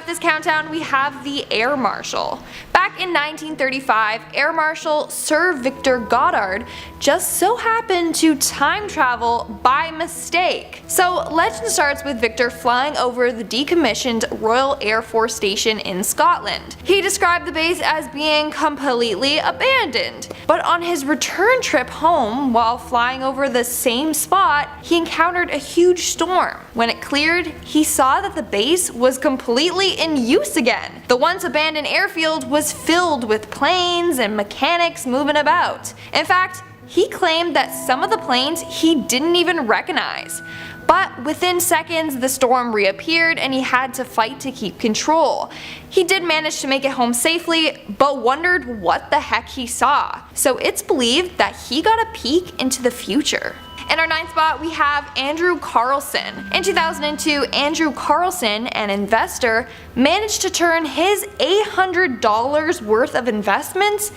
off this countdown, we have the Air Marshal. Back in 1935, Air Marshal Sir Victor Goddard just so happened to time travel by mistake. So legend starts with Victor flying over the decommissioned Royal Air Force Station in Scotland. He described the base as being completely abandoned, but on his return trip home, while flying over the same spot, he encountered a huge storm. When it cleared, he saw that the base was completely in use again. The once abandoned airfield was filled with planes and mechanics moving about. In fact, he claimed that some of the planes he didn't even recognize. But within seconds, the storm reappeared and he had to fight to keep control. He did manage to make it home safely, but wondered what the heck he saw. So it's believed that he got a peek into the future. In our 9th spot, we have Andrew Carlson. In 2002, Andrew Carlson, an investor, managed to turn his $800 worth of investments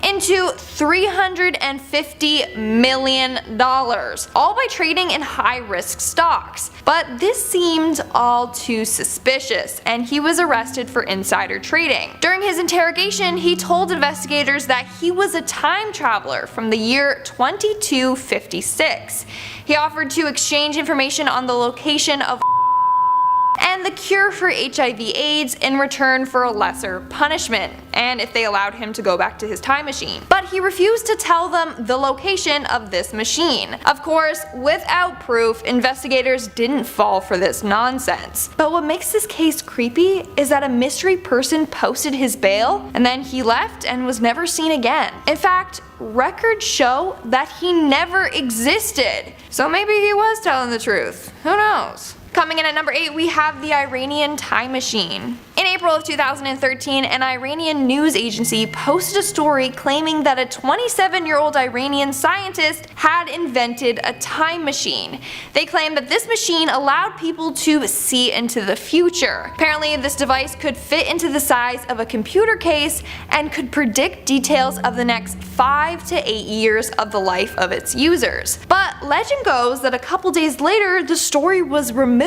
into $350 million, all by trading in high-risk stocks. But this seemed all too suspicious, and he was arrested for insider trading. During his interrogation, he told investigators that he was a time traveler from the year 2256. He offered to exchange information on the location of and the cure for HIV/AIDS in return for a lesser punishment, and if they allowed him to go back to his time machine. But he refused to tell them the location of this machine. Of course, without proof, investigators didn't fall for this nonsense. But what makes this case creepy is that a mystery person posted his bail, and then he left and was never seen again. In fact, records show that he never existed. So maybe he was telling the truth. Who knows? Coming in at number 8, we have the Iranian time machine. In April of 2013, an Iranian news agency posted a story claiming that a 27-year-old Iranian scientist had invented a time machine. They claimed that this machine allowed people to see into the future. Apparently, this device could fit into the size of a computer case and could predict details of the next 5 to 8 years of the life of its users. But legend goes that a couple days later, the story was removed.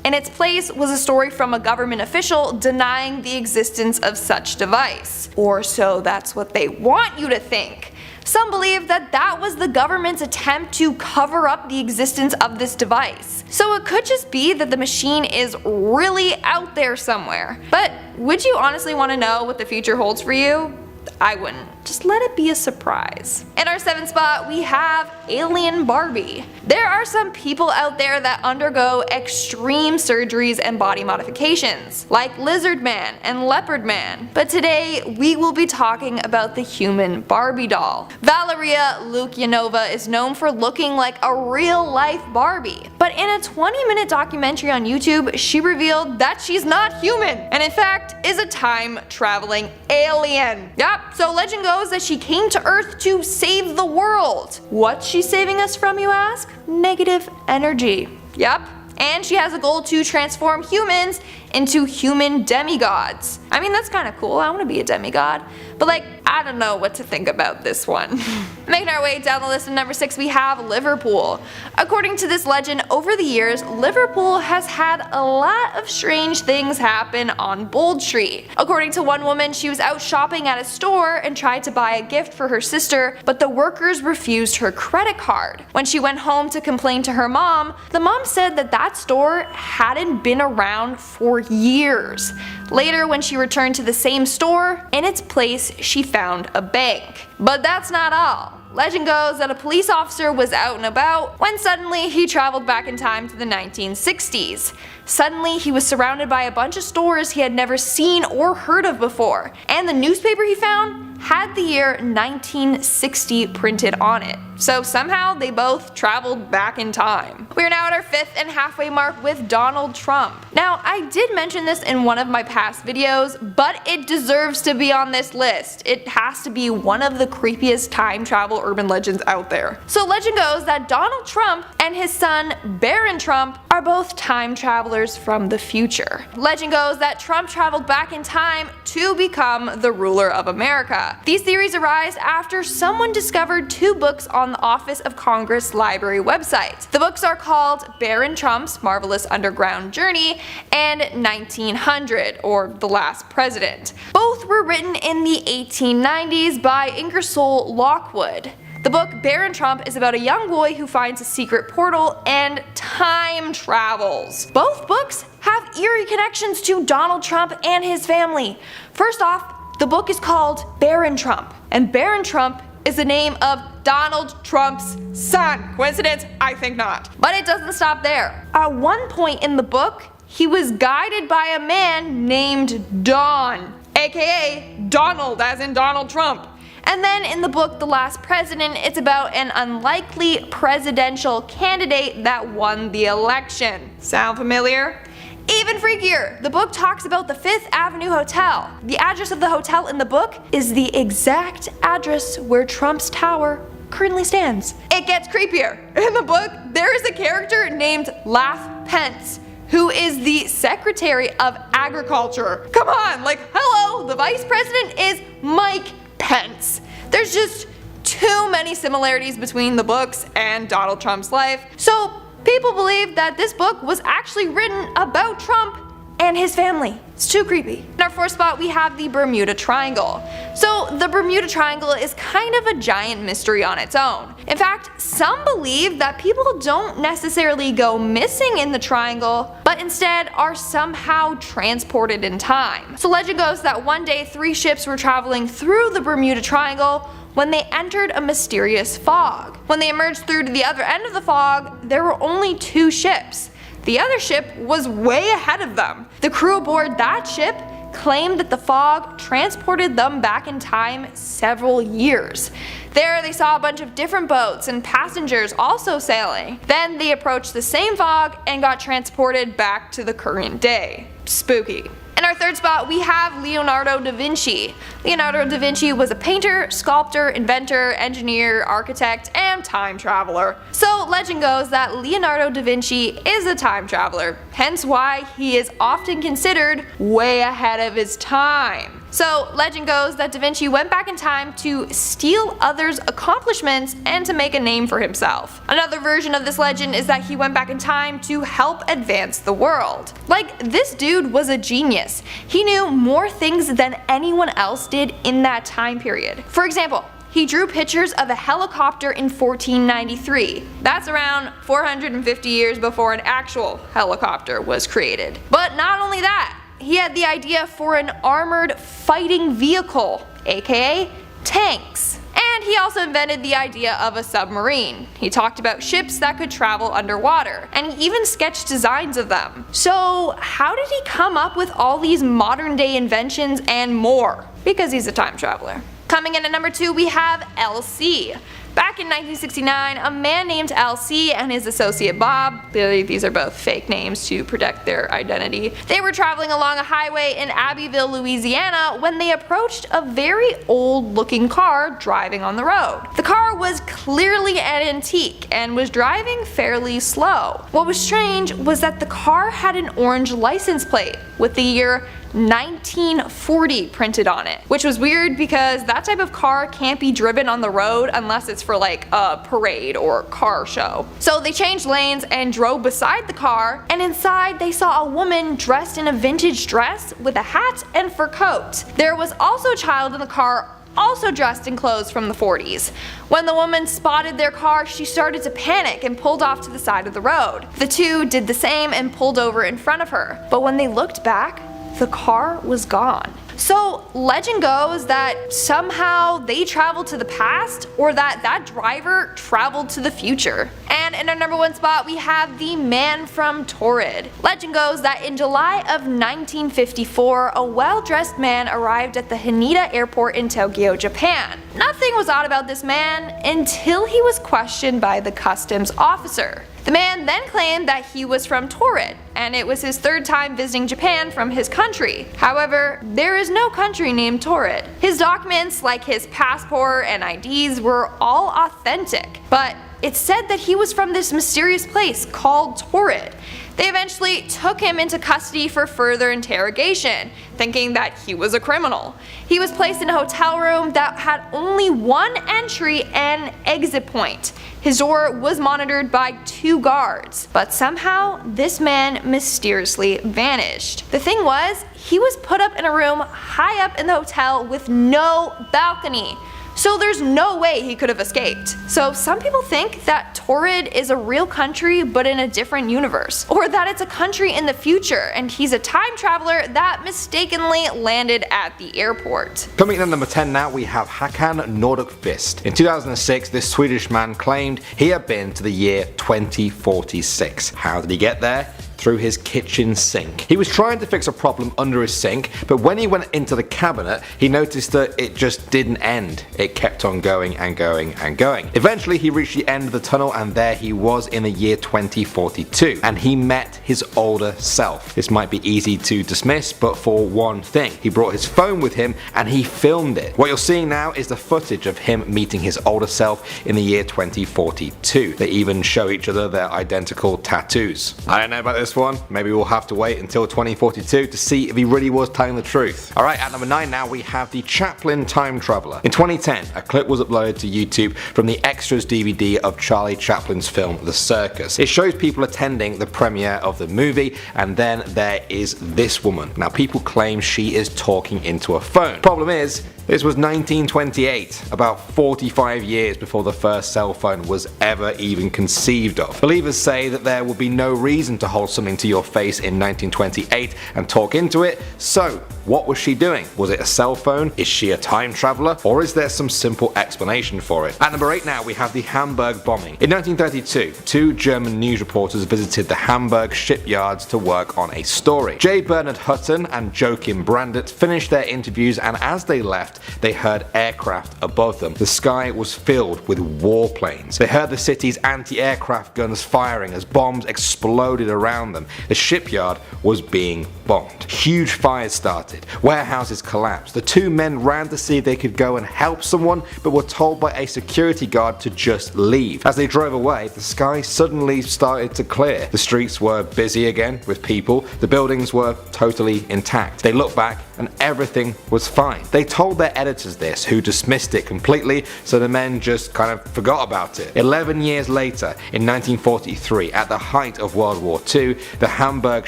In its place was a story from a government official denying the existence of such device. Or so that's what they want you to think. Some believe that that was the government's attempt to cover up the existence of this device. So it could just be that the machine is really out there somewhere. But would you honestly want to know what the future holds for you? I wouldn't. Just let it be a surprise. In our 7th spot, we have Alien Barbie. There are some people out there that undergo extreme surgeries and body modifications, like Lizard Man and Leopard Man. But today, we will be talking about the human Barbie doll. Valeria Lukyanova is known for looking like a real-life Barbie. But in a 20-minute documentary on YouTube, she revealed that she's not human, and in fact, is a time-traveling alien. Yup, so legend goes that she came to Earth to save the world. What's she saving us from, you ask? Negative energy. Yep. And she has a goal to transform humans into human demigods. I mean, that's kind of cool. I want to be a demigod. But like, I don't know what to think about this one. Making our way down the list at number 6, we have Liverpool. According to this legend, over the years, Liverpool has had a lot of strange things happen on Bold Street. According to one woman, she was out shopping at a store and tried to buy a gift for her sister, but the workers refused her credit card. When she went home to complain to her mom, the mom said that that store hadn't been around for years. Later, when she returned to the same store, in its place she found a bank. But that's not all. Legend goes that a police officer was out and about when suddenly he traveled back in time to the 1960s. Suddenly he was surrounded by a bunch of stores he had never seen or heard of before, and the newspaper he found had the year 1960 printed on it. So somehow they both traveled back in time. We are now at our 5th and halfway mark with Donald Trump. Now, I did mention this in one of my past videos, but it deserves to be on this list. It has to be one of the creepiest time travel travel urban legends out there. So legend goes that Donald Trump and his son Barron Trump are both time travelers from the future. Legend goes that Trump traveled back in time to become the ruler of America. These theories arise after someone discovered 2 books on the Office of Congress Library website. The books are called Barron Trump's Marvelous Underground Journey and 1900, or The Last President. Both were written in the 1890s by Ingersoll Lockwood. The book Barron Trump is about a young boy who finds a secret portal and time travels. Both books have eerie connections to Donald Trump and his family. First off, the book is called Barron Trump, and Barron Trump is the name of Donald Trump's son. Coincidence? I think not. But it doesn't stop there. At one point in the book, he was guided by a man named Don, aka Donald as in Donald Trump. And then in the book The Last President, it's about an unlikely presidential candidate that won the election. Sound familiar? Even freakier, the book talks about the 5th Avenue Hotel. The address of the hotel in the book is the exact address where Trump's tower currently stands. It gets creepier. In the book, there is a character named Laugh Pence, who is the Secretary of Agriculture. Come on, like, hello, the Vice President is Mike Pence. There's just too many similarities between the books and Donald Trump's life, so people believe that this book was actually written about Trump and his family. It's too creepy. In our 4th spot, we have the Bermuda Triangle. So the Bermuda Triangle is kind of a giant mystery on its own. In fact, some believe that people don't necessarily go missing in the triangle, but instead are somehow transported in time. So legend goes that one day 3 ships were traveling through the Bermuda Triangle when they entered a mysterious fog. When they emerged through to the other end of the fog, there were only 2 ships. The other ship was way ahead of them. The crew aboard that ship claimed that the fog transported them back in time several years. There they saw a bunch of different boats and passengers also sailing. Then they approached the same fog and got transported back to the current day. Spooky. In our 3rd spot, we have Leonardo da Vinci. Leonardo da Vinci was a painter, sculptor, inventor, engineer, architect, and time traveler. So legend goes that Leonardo da Vinci is a time traveler, hence why he is often considered way ahead of his time. So legend goes that Da Vinci went back in time to steal others' accomplishments and to make a name for himself. Another version of this legend is that he went back in time to help advance the world. Like, this dude was a genius. He knew more things than anyone else did in that time period. For example, he drew pictures of a helicopter in 1493. That's around 450 years before an actual helicopter was created. But not only that, he had the idea for an armored fighting vehicle, aka tanks. And he also invented the idea of a submarine. He talked about ships that could travel underwater, and he even sketched designs of them. So how did he come up with all these modern day inventions and more? Because he's a time traveler. Coming in at number 2, we have LC. Back in 1969, a man named LC and his associate Bob, clearly these are both fake names to protect their identity, they were traveling along a highway in Abbeville, Louisiana when they approached a very old looking car driving on the road. The car was clearly an antique and was driving fairly slow. What was strange was that the car had an orange license plate with the year 1940 printed on it, which was weird because that type of car can't be driven on the road unless it's for like a parade or car show. So they changed lanes and drove beside the car, and inside they saw a woman dressed in a vintage dress with a hat and fur coat. There was also a child in the car, also dressed in clothes from the 40s. When the woman spotted their car, she started to panic and pulled off to the side of the road. The two did the same and pulled over in front of her, but when they looked back, the car was gone. So legend goes that somehow they traveled to the past, or that driver traveled to the future. And in our number 1 spot, we have the man from Torrid. Legend goes that in July of 1954, a well-dressed man arrived at the Haneda airport in Tokyo, Japan. Nothing was odd about this man until he was questioned by the customs officer. The man then claimed that he was from Torrid, and it was his 3rd time visiting Japan from his country. However, there is there's no country named Torrid. His documents, like his passport and IDs, were all authentic, but it said that he was from this mysterious place called Torrid. They eventually took him into custody for further interrogation, thinking that he was a criminal. He was placed in a hotel room that had only one entry and exit point. His door was monitored by 2 guards, but somehow this man mysteriously vanished. The thing was, he was put up in a room high up in the hotel with no balcony. So there's no way he could have escaped. So some people think that Torrid is a real country but in a different universe, or that it's a country in the future and he's a time traveler that mistakenly landed at the airport. Coming in at number 10 now, we have Håkan Nordqvist. In 2006, this Swedish man claimed he had been to the year 2046. How did he get there? Through his kitchen sink. He was trying to fix a problem under his sink, but when he went into the cabinet, he noticed that it just didn't end. It kept on going and going and going. Eventually, he reached the end of the tunnel, and there he was in the year 2042, and he met his older self. This might be easy to dismiss, but for one thing, he brought his phone with him and he filmed it. What you're seeing now is the footage of him meeting his older self in the year 2042. They even show each other their identical tattoos. I don't know about this one, maybe we'll have to wait until 2042 to see if he really was telling the truth. Alright, at number 9 now we have the Chaplin Time Traveler. In 2010, a clip was uploaded to YouTube from the extras DVD of Charlie Chaplin's film The Circus. It shows people attending the premiere of the movie, and then there is this woman. Now people claim she is talking into a phone. Problem is, this was 1928, about 45 years before the first cell phone was ever even conceived of. Believers say that there would be no reason to hold something to your face in 1928 and talk into it, so what was she doing? Was it a cell phone? Is she a time traveler? Or is there some simple explanation for it? At number 8 now we have the Hamburg bombing. In 1932, 2 German news reporters visited the Hamburg shipyards to work on a story. J. Bernard Hutton and Joachim Brandt finished their interviews, and as they left, they heard aircraft above them. The sky was filled with warplanes. They heard the city's anti-aircraft guns firing as bombs exploded around them. The shipyard was being bombed. Huge fires started. Warehouses collapsed. The 2 men ran to see if they could go and help someone, but were told by a security guard to just leave. As they drove away, the sky suddenly started to clear. The streets were busy again with people. The buildings were totally intact. They looked back and everything was fine. They told their editors this, who dismissed it completely, so the men just kind of forgot about it. 11 years later, in 1943, at the height of World War II, the Hamburg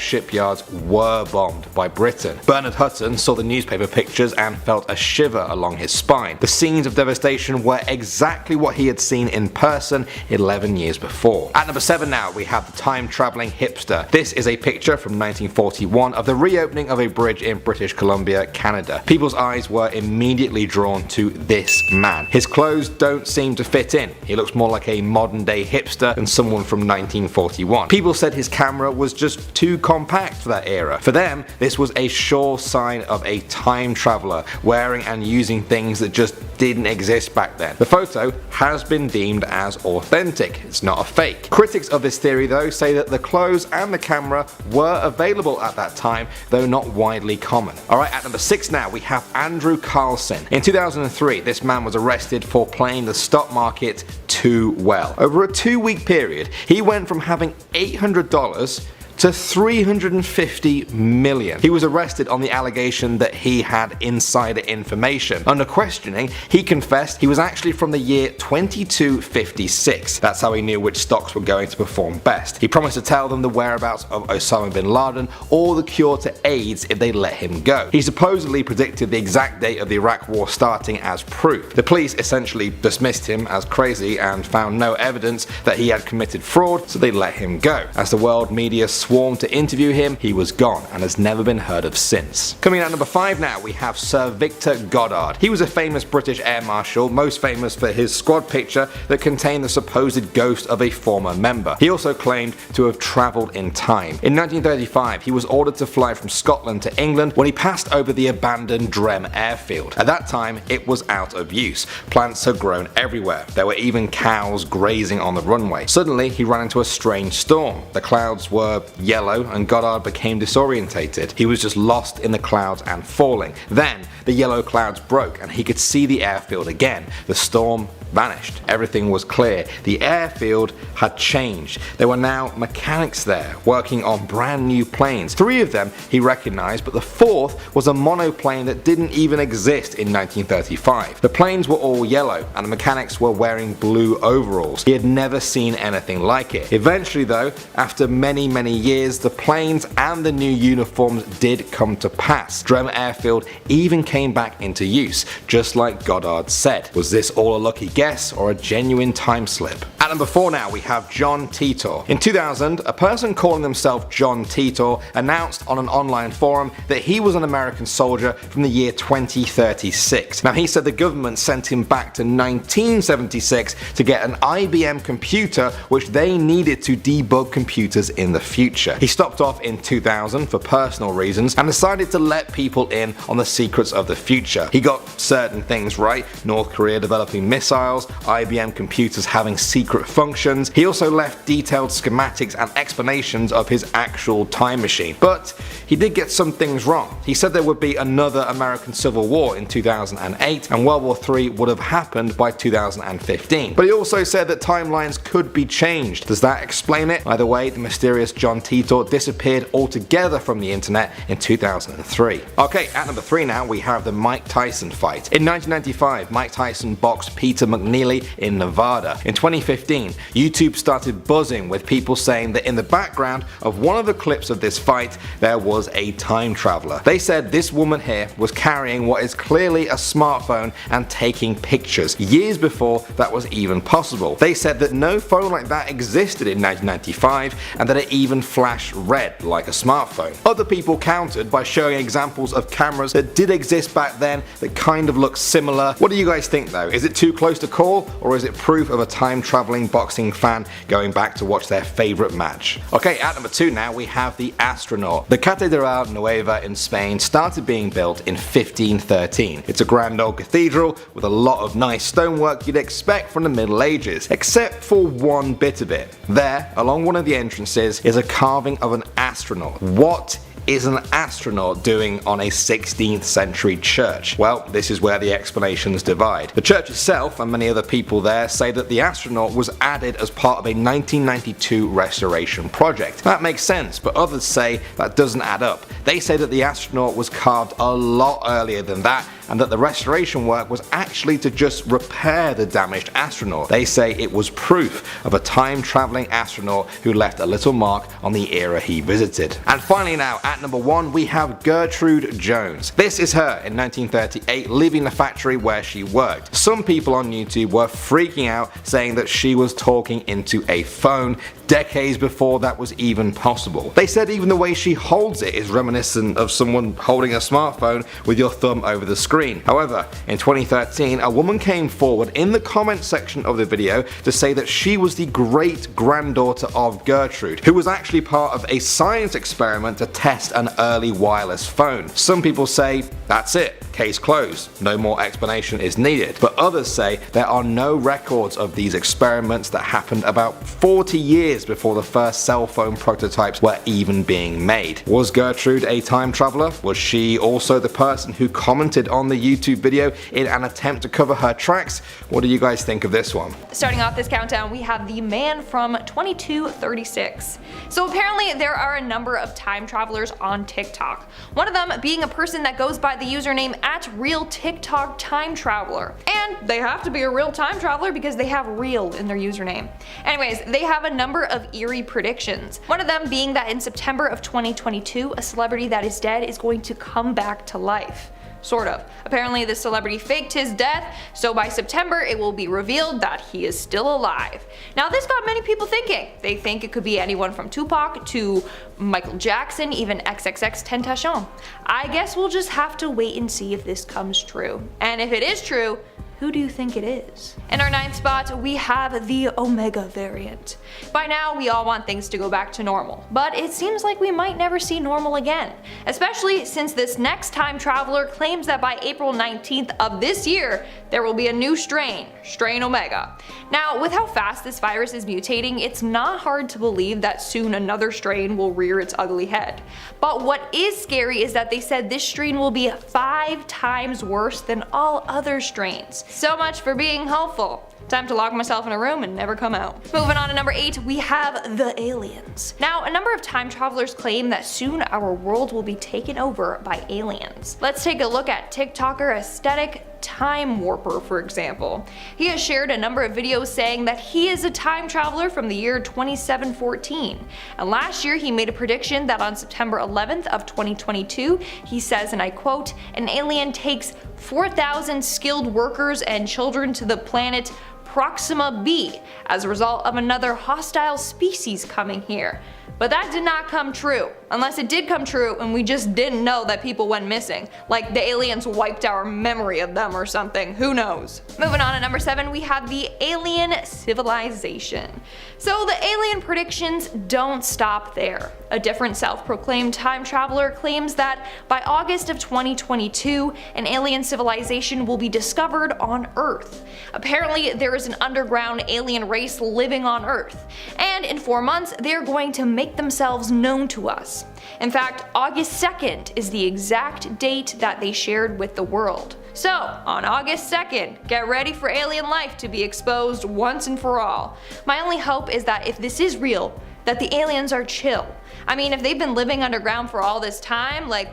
shipyards were bombed by Britain. Bernard Hutton saw the newspaper pictures and felt a shiver along his spine. The scenes of devastation were exactly what he had seen in person 11 years before. At number 7 now, we have the time-traveling hipster. This is a picture from 1941 of the reopening of a bridge in British Columbia, Canada. People's eyes were immediately drawn to this man. His clothes don't seem to fit in. He looks more like a modern day hipster than someone from 1941. People said his camera was just too compact for that era. For them, this was a sure sign of a time traveler wearing and using things that just didn't exist back then. The photo has been deemed as authentic. It's not a fake. Critics of this theory though say that the clothes and the camera were available at that time, though not widely common. Alright, at number 6 now we have Andrew Carlson. In 2003, this man was arrested for playing the stock market too well. Over a 2-week period, he went from having $800 to $350 million. He was arrested on the allegation that he had insider information. Under questioning, he confessed he was actually from the year 2256. That's how he knew which stocks were going to perform best. He promised to tell them the whereabouts of Osama bin Laden or the cure to AIDS if they let him go. He supposedly predicted the exact date of the Iraq war starting as proof. The police essentially dismissed him as crazy and found no evidence that he had committed fraud, so they let him go. As the world media swarmed to interview him, he was gone and has never been heard of since. Coming in at number 5 now, we have Sir Victor Goddard. He was a famous British air marshal, most famous for his squad picture that contained the supposed ghost of a former member. He also claimed to have travelled in time. In 1935, he was ordered to fly from Scotland to England when he passed over the abandoned Drem airfield. At that time, it was out of use. Plants had grown everywhere. There were even cows grazing on the runway. Suddenly, he ran into a strange storm. The clouds were yellow, and Goddard became disorientated. He was just lost in the clouds and falling. Then the yellow clouds broke and he could see the airfield again. The storm vanished. Everything was clear. The airfield had changed. There were now mechanics there working on brand new planes. 3 of them he recognized, but the 4th was a monoplane that didn't even exist in 1935. The planes were all yellow and the mechanics were wearing blue overalls. He had never seen anything like it. Eventually though, after many years, the planes and the new uniforms did come to pass. Bremer Airfield even came back into use, just like Goddard said. Was this all a lucky guess or a genuine time slip? At number 4 now we have John Titor. In 2000, a person calling himself John Titor announced on an online forum that he was an American soldier from the year 2036. Now he said the government sent him back to 1976 to get an IBM computer which they needed to debug computers in the future. He stopped off in 2000 for personal reasons and decided to let people in on the secrets of the future. He got certain things right: North Korea developing missiles, IBM computers having secret functions. He also left detailed schematics and explanations of his actual time machine. But he did get some things wrong. He said there would be another American Civil War in 2008 and World War III would have happened by 2015. But he also said that timelines could be changed. Does that explain it? Either way, the mysterious John Titor disappeared altogether from the internet in 2003. Okay, at number 3 now we have the Mike Tyson fight. In 1995, Mike Tyson boxed Peter McNeely in Nevada. In 2015, YouTube started buzzing with people saying that in the background of one of the clips of this fight there was a time traveler. They said this woman here was carrying what is clearly a smartphone and taking pictures, years before that was even possible. They said that no phone like that existed in 1995 and that it even flashed red like a smartphone. Other people countered by showing examples of cameras that did exist back then that kind of look similar. What do you guys think though? Is it too close to call, or is it proof of a time traveling boxing fan going back to watch their favorite match? Okay, at number 2 now we have the astronaut. The Catedral Nueva in Spain started being built in 1513. It's a grand old cathedral with a lot of nice stonework you'd expect from the Middle Ages, except for one bit of it. There, along one of the entrances, is a carving of an astronaut. What is an astronaut doing on a 16th century church? Well, this is where the explanations divide. The church itself and many other people there say that the astronaut was added as part of a 1992 restoration project. That makes sense, but others say that doesn't add up. They say that the astronaut was carved a lot earlier than that and that the restoration work was actually to just repair the damaged astronaut. They say it was proof of a time-traveling astronaut who left a little mark on the era he visited. And finally now, at number 1 we have Gertrude Jones. This is her in 1938 leaving the factory where she worked. Some people on YouTube were freaking out saying that she was talking into a phone decades before that was even possible. They said even the way she holds it is reminiscent of someone holding a smartphone with your thumb over the screen. However, in 2013 a woman came forward in the comment section of the video to say that she was the great granddaughter of Gertrude, who was actually part of a science experiment to test an early wireless phone. Some people say that's it, case closed, no more explanation is needed, but others say there are no records of these experiments that happened about 40 years before the first cell phone prototypes were even being made. Was Gertrude a time traveler? Was she also the person who commented on the YouTube video in an attempt to cover her tracks? What do you guys think of this one? Starting off this countdown, we have the man from 2236. So apparently there are a number of time travelers on TikTok. One of them being a person that goes by the username @RealTikTokTimeTraveler. And they have to be a real time traveler because they have real in their username. Anyways, they have a number of eerie predictions. One of them being that in September of 2022, a celebrity that is dead is going to come back to life. Sort of. Apparently this celebrity faked his death, so by September it will be revealed that he is still alive. Now this got many people thinking. They think it could be anyone from Tupac to Michael Jackson, even XXXTentacion. I guess we'll just have to wait and see if this comes true. And if it is true, who do you think it is? In our 9th spot, we have the Omega variant. By now, we all want things to go back to normal, but it seems like we might never see normal again, especially since this next time traveler claims that by April 19th of this year, there will be a new strain, Strain Omega. Now, with how fast this virus is mutating, it's not hard to believe that soon another strain will rear its ugly head. But what is scary is that they said this strain will be 5 times worse than all other strains. So much for being hopeful. Time to lock myself in a room and never come out. Moving on to number 8, we have the aliens. Now, a number of time travelers claim that soon our world will be taken over by aliens. Let's take a look at TikToker Aesthetic Time Warper, for example. He has shared a number of videos saying that he is a time traveler from the year 2714. And last year he made a prediction that on September 11th of 2022, he says, and I quote, "An alien takes 4,000 skilled workers and children to the planet Proxima b as a result of another hostile species coming here." But that did not come true. Unless it did come true and we just didn't know that people went missing. Like the aliens wiped our memory of them or something, who knows. Moving on to number 7, we have the alien civilization. So the alien predictions don't stop there. A different self-proclaimed time traveler claims that by August of 2022, an alien civilization will be discovered on Earth. Apparently there is an underground alien race living on Earth, and in 4 months they are going to make themselves known to us. In fact, August 2nd is the exact date that they shared with the world. So, on August 2nd, get ready for alien life to be exposed once and for all. My only hope is that if this is real, that the aliens are chill. I mean, if they've been living underground for all this time, like,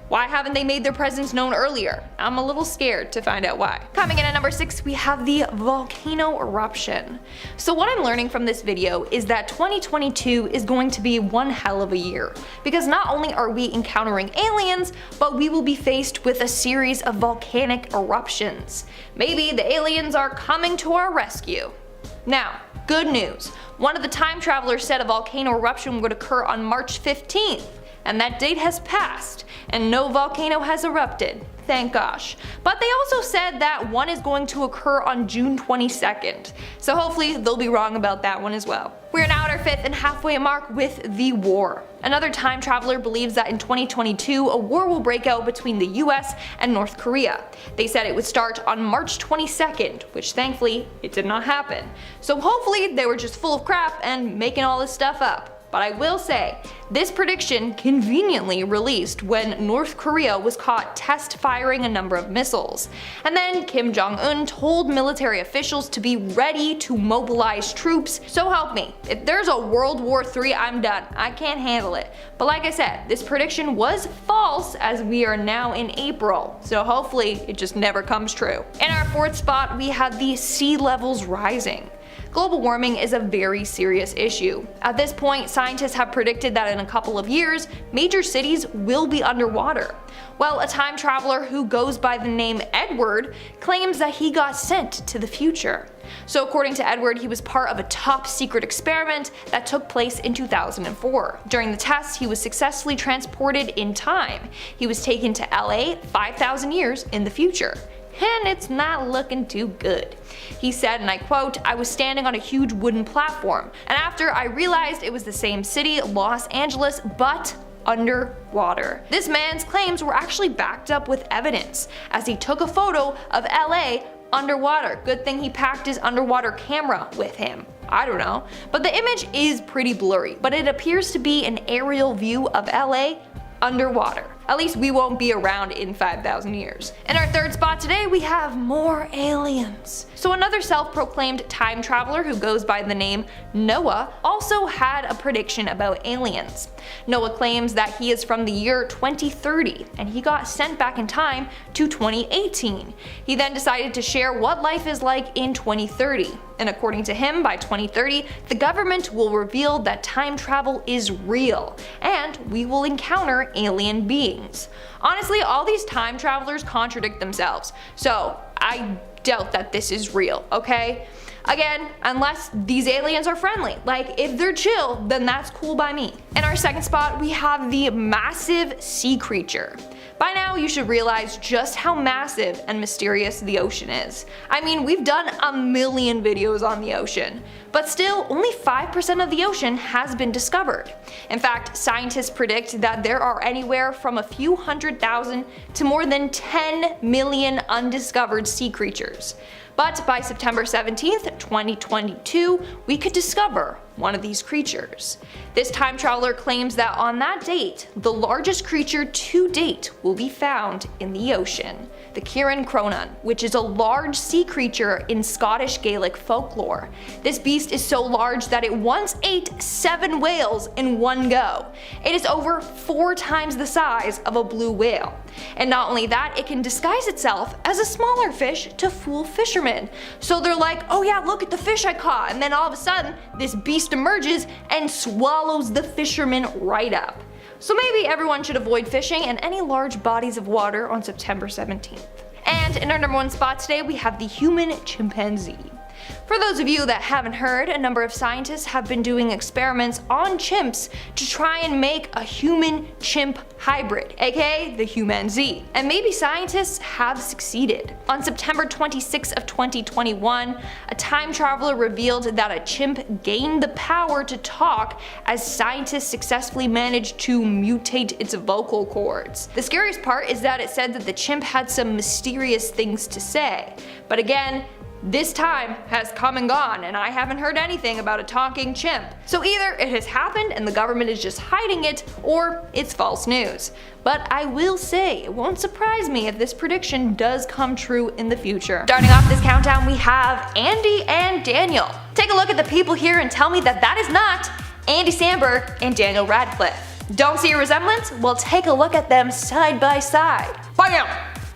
why haven't they made their presence known earlier? I'm a little scared to find out why. Coming in at number 6, we have the volcano eruption. So what I'm learning from this video is that 2022 is going to be one hell of a year, because not only are we encountering aliens, but we will be faced with a series of volcanic eruptions. Maybe the aliens are coming to our rescue. Now, good news. One of the time travelers said a volcano eruption would occur on March 15th. And that date has passed, and no volcano has erupted, thank gosh. But they also said that one is going to occur on June 22nd, so hopefully they'll be wrong about that one as well. We're now at our 5th and halfway mark with the war. Another time traveler believes that in 2022 a war will break out between the US and North Korea. They said it would start on March 22nd, which thankfully it did not happen. So hopefully they were just full of crap and making all this stuff up. But I will say, this prediction conveniently released when North Korea was caught test firing a number of missiles. And then Kim Jong-un told military officials to be ready to mobilize troops, so help me. If there's a World War III, I'm done. I can't handle it. But like I said, this prediction was false as we are now in April, so hopefully it just never comes true. In our 4th spot, we have the sea levels rising. Global warming is a very serious issue. At this point, scientists have predicted that in a couple of years, major cities will be underwater. Well, a time traveler who goes by the name Edward claims that he got sent to the future. So according to Edward, he was part of a top secret experiment that took place in 2004. During the test, he was successfully transported in time. He was taken to LA 5,000 years in the future. And it's not looking too good. He said, and I quote, "I was standing on a huge wooden platform, and after I realized it was the same city, Los Angeles, but underwater." This man's claims were actually backed up with evidence, as he took a photo of LA underwater. Good thing he packed his underwater camera with him. I don't know. But the image is pretty blurry, but it appears to be an aerial view of LA underwater. At least we won't be around in 5,000 years. In our 3rd spot today, we have more aliens. So another self-proclaimed time traveler who goes by the name Noah also had a prediction about aliens. Noah claims that he is from the year 2030, and he got sent back in time to 2018. He then decided to share what life is like in 2030. And according to him, by 2030, the government will reveal that time travel is real, and we will encounter alien beings. Honestly, all these time travelers contradict themselves, so I doubt that this is real, okay? Again, unless these aliens are friendly. Like, if they're chill, then that's cool by me. In our 2nd spot, we have the massive sea creature. By now you should realize just how massive and mysterious the ocean is. I mean, we've done a million videos on the ocean, but still only 5% of the ocean has been discovered. In fact, scientists predict that there are anywhere from a few 100,000 to more than 10 million undiscovered sea creatures. But by September 17th, 2022, we could discover one of these creatures. This time traveler claims that on that date, the largest creature to date will be found in the ocean, the Kieran Cronan, which is a large sea creature in Scottish Gaelic folklore. This beast is so large that it once ate 7 whales in one go. It is over 4 times the size of a blue whale. And not only that, it can disguise itself as a smaller fish to fool fishermen. So they're like, oh yeah, look at the fish I caught, and then all of a sudden, this beast emerges and swallows the fisherman right up. So maybe everyone should avoid fishing in any large bodies of water on September 17th. And in our number 1 spot today, we have the human chimpanzee. For those of you that haven't heard, a number of scientists have been doing experiments on chimps to try and make a human-chimp hybrid, aka the humanzee. And maybe scientists have succeeded. On September 26 of 2021, a time traveler revealed that a chimp gained the power to talk as scientists successfully managed to mutate its vocal cords. The scariest part is that it said that the chimp had some mysterious things to say. But again, this time has come and gone, and I haven't heard anything about a talking chimp. So either it has happened and the government is just hiding it, or it's false news. But I will say, it won't surprise me if this prediction does come true in the future. Starting off this countdown, we have Andy and Daniel. Take a look at the people here and tell me that that is not Andy Samberg and Daniel Radcliffe. Don't see a resemblance? Well, take a look at them side by side. Bam!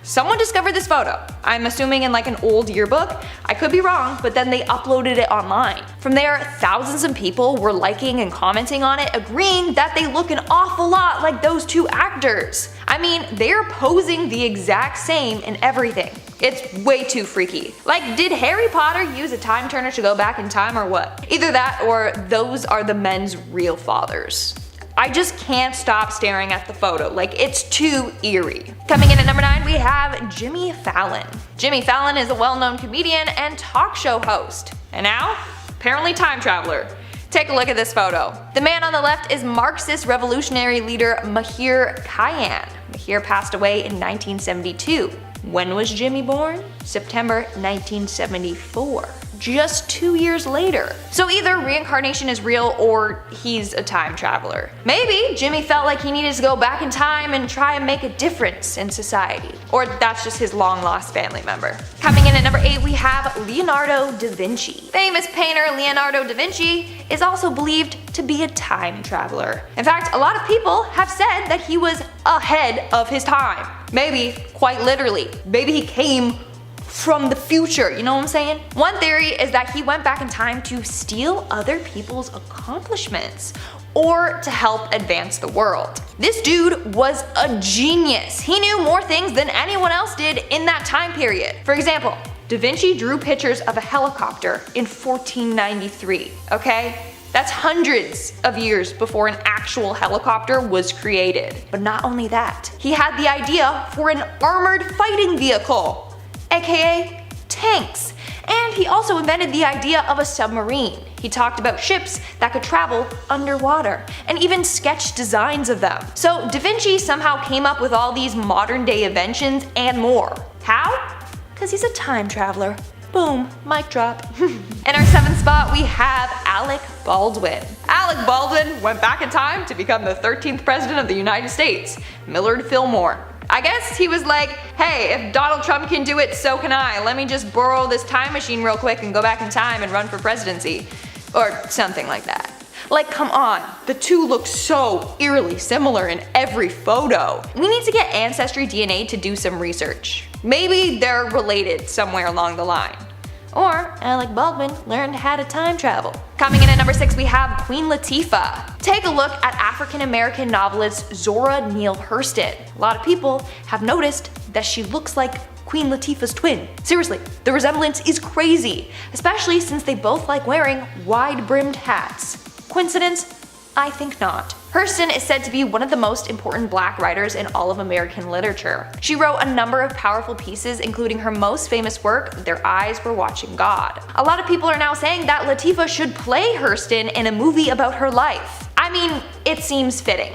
Someone discovered this photo. I'm assuming in like an old yearbook. I could be wrong, but then they uploaded it online. From there, thousands of people were liking and commenting on it, agreeing that they look an awful lot like those 2 actors. I mean, they're posing the exact same in everything. It's way too freaky. Like, did Harry Potter use a time turner to go back in time or what? Either that or those are the men's real fathers. I just can't stop staring at the photo, like it's too eerie. Coming in at number 9, we have Jimmy Fallon. Jimmy Fallon is a well-known comedian and talk show host, and now, apparently time traveler. Take a look at this photo. The man on the left is Marxist revolutionary leader Mahir Khayyam. Mahir passed away in 1972. When was Jimmy born? September 1974. Just 2 years later. So either reincarnation is real or he's a time traveler. Maybe Jimmy felt like he needed to go back in time and try and make a difference in society. Or that's just his long lost family member. Coming in at number 8, we have Leonardo da Vinci. Famous painter Leonardo da Vinci is also believed to be a time traveler. In fact, a lot of people have said that he was ahead of his time. Maybe quite literally. Maybe he came from the future, you know what I'm saying? One theory is that he went back in time to steal other people's accomplishments or to help advance the world. This dude was a genius. He knew more things than anyone else did in that time period. For example, Da Vinci drew pictures of a helicopter in 1493, okay? That's hundreds of years before an actual helicopter was created. But not only that, he had the idea for an armored fighting vehicle, aka tanks. And he also invented the idea of a submarine. He talked about ships that could travel underwater, and even sketched designs of them. So Da Vinci somehow came up with all these modern day inventions and more. How? Because he's a time traveler. Boom, mic drop. In our 7th spot, we have Alec Baldwin. Alec Baldwin went back in time to become the 13th president of the United States, Millard Fillmore. I guess he was like, hey, if Donald Trump can do it, so can I. Let me just borrow this time machine real quick and go back in time and run for presidency. Or something like that. Like, come on, the two look so eerily similar in every photo. We need to get Ancestry DNA to do some research. Maybe they're related somewhere along the line. Or Alec Baldwin learned how to time travel. Coming in at number 6, we have Queen Latifah. Take a look at African-American novelist Zora Neale Hurston. A lot of people have noticed that she looks like Queen Latifah's twin. Seriously, the resemblance is crazy, especially since they both like wearing wide-brimmed hats. Coincidence? I think not. Hurston is said to be one of the most important black writers in all of American literature. She wrote a number of powerful pieces, including her most famous work, Their Eyes Were Watching God. A lot of people are now saying that Latifah should play Hurston in a movie about her life. I mean, it seems fitting.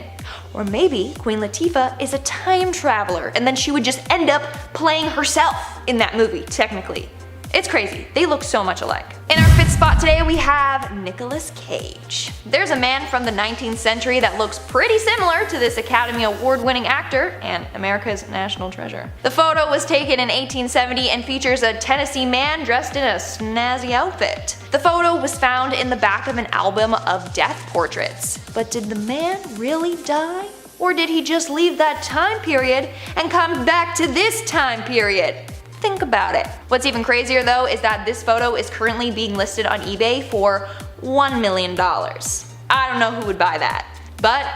Or maybe Queen Latifah is a time traveler and then she would just end up playing herself in that movie, technically. It's crazy. They look so much alike. In our 5th spot today we have Nicolas Cage. There's a man from the 19th century that looks pretty similar to this Academy Award-winning actor and America's national treasure. The photo was taken in 1870 and features a Tennessee man dressed in a snazzy outfit. The photo was found in the back of an album of death portraits. But did the man really die? Or did he just leave that time period and come back to this time period? Think about it. What's even crazier though is that this photo is currently being listed on eBay for $1 million. I don't know who would buy that, but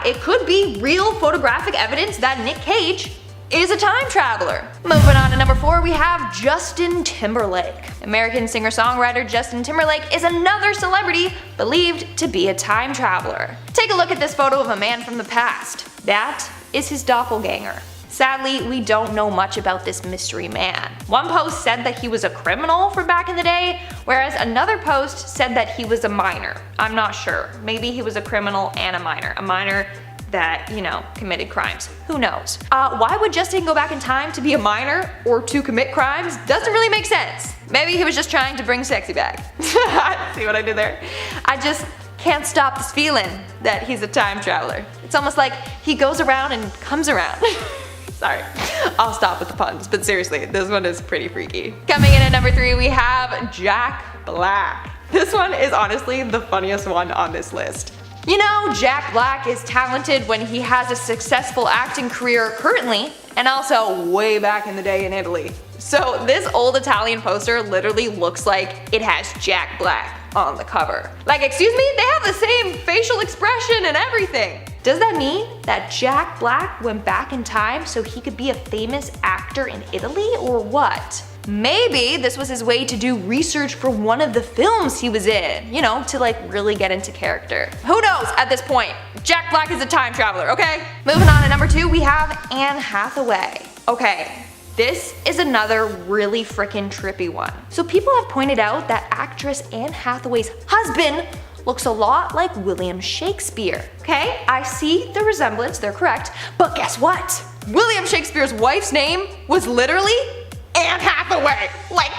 it could be real photographic evidence that Nick Cage is a time traveler. Moving on to number 4, we have Justin Timberlake. American singer-songwriter Justin Timberlake is another celebrity believed to be a time traveler. Take a look at this photo of a man from the past. That is his doppelganger. Sadly, we don't know much about this mystery man. One post said that he was a criminal from back in the day, whereas another post said that he was a minor. I'm not sure. Maybe he was a criminal and a minor that, you know, committed crimes. Who knows? Why would Justin go back in time to be a minor or to commit crimes? Doesn't really make sense. Maybe he was just trying to bring sexy back. See what I did there? I just can't stop this feeling that he's a time traveler. It's almost like he goes around and comes around. Sorry, I'll stop with the puns, but seriously, this one is pretty freaky. Coming in at number 3, we have Jack Black. This one is honestly the funniest one on this list. You know, Jack Black is talented when he has a successful acting career currently, and also way back in the day in Italy. So this old Italian poster literally looks like it has Jack Black on the cover. Like, excuse me? They have the same facial expression and everything. Does that mean that Jack Black went back in time so he could be a famous actor in Italy, or what? Maybe this was his way to do research for one of the films he was in, you know, to like really get into character. Who knows at this point? Jack Black is a time traveler, okay? Moving on to number 2, we have Anne Hathaway. Okay, this is another really freaking trippy one. So people have pointed out that actress Anne Hathaway's husband looks a lot like William Shakespeare. Okay, I see the resemblance, they're correct, but guess what? William Shakespeare's wife's name was literally Anne Hathaway. Like,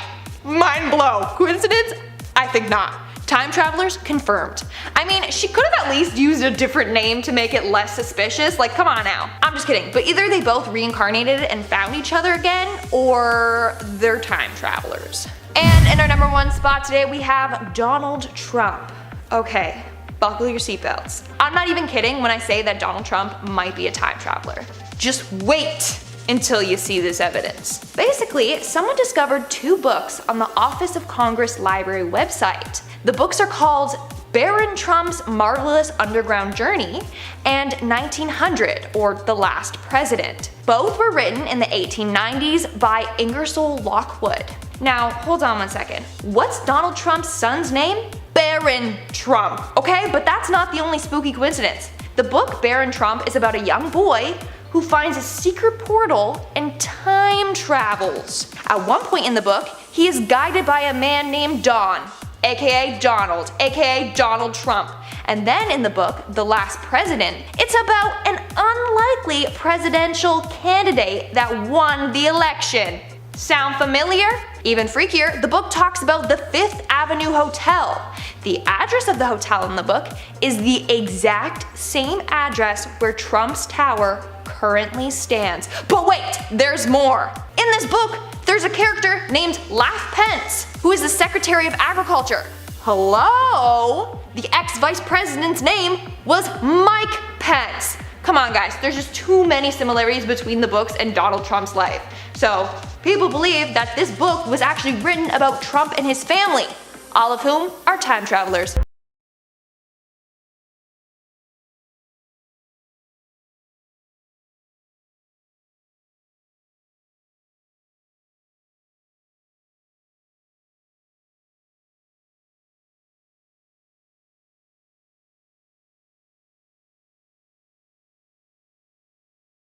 mind blow. Coincidence? I think not. Time travelers confirmed. I mean, she could have at least used a different name to make it less suspicious. Like, come on now. I'm just kidding. But either they both reincarnated and found each other again, or they're time travelers. And in our number 1 spot today, we have Donald Trump. Okay, buckle your seatbelts. I'm not even kidding when I say that Donald Trump might be a time traveler. Just wait until you see this evidence. Basically, someone discovered 2 books on the Office of Congress Library website. The books are called Baron Trump's Marvelous Underground Journey and 1900, or The Last President. Both were written in the 1890s by Ingersoll Lockwood. Now, hold on one second. What's Donald Trump's son's name? Baron Trump, okay? But that's not the only spooky coincidence. The book Baron Trump is about a young boy who finds a secret portal and time travels. At one point in the book, he is guided by a man named Don, aka Donald, aka Donald Trump. And then in the book, The Last President, it's about an unlikely presidential candidate that won the election. Sound familiar? Even freakier, the book talks about the 5th Avenue Hotel. The address of the hotel in the book is the exact same address where Trump's tower currently stands. But wait, there's more. In this book, there's a character named Laugh Pence, who is the Secretary of Agriculture. Hello? The ex-vice president's name was Mike Pence. Come on guys, there's just too many similarities between the books and Donald Trump's life. So, people believe that this book was actually written about Trump and his family, all of whom are time travelers.